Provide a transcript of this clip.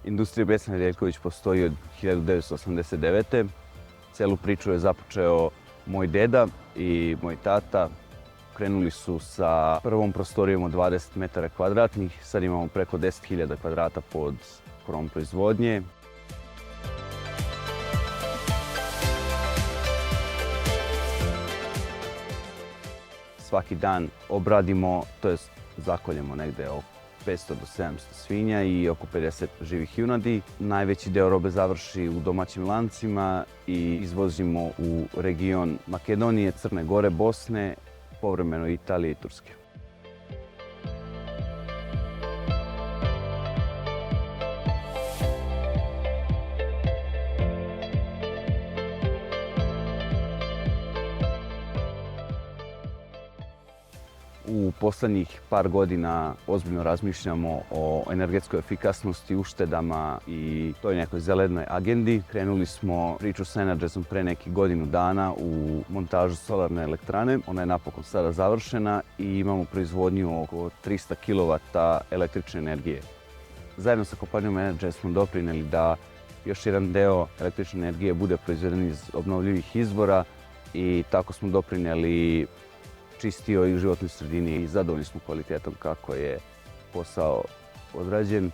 Industrija Besna Nedeljković postoji od 1989. Celu priču je započeo moj deda i moj tata. Krenuli su sa prvom prostorijom od 20 metara kvadratnih. Sad imamo preko 10.000 kvadrata pod krovom proizvodnje. Svaki dan obradimo, to jest zakoljemo negde oko 500 do 700 svinja i oko 50 živih junadi. Najveći deo robe završi u domaćim lancima i izvozimo u region Makedonije, Crne Gore, Bosne, povremeno Italije i Turske. U poslednjih par godina ozbiljno razmišljamo o energetskoj efikasnosti, uštedama i toj nekoj zelenoj agendi. Krenuli smo priču sa Energesom pre nekih godinu dana u montažu solarne elektrane. Ona je napokon sada završena i imamo proizvodnju oko 300 kW električne energije. Zajedno sa kompanijom Energy smo doprineli da još jedan deo električne energije bude proizveden iz obnovljivih izvora i tako smo doprineli čistijoj životnoj sredini i zadovoljni smo kvalitetom kako je posao odrađen.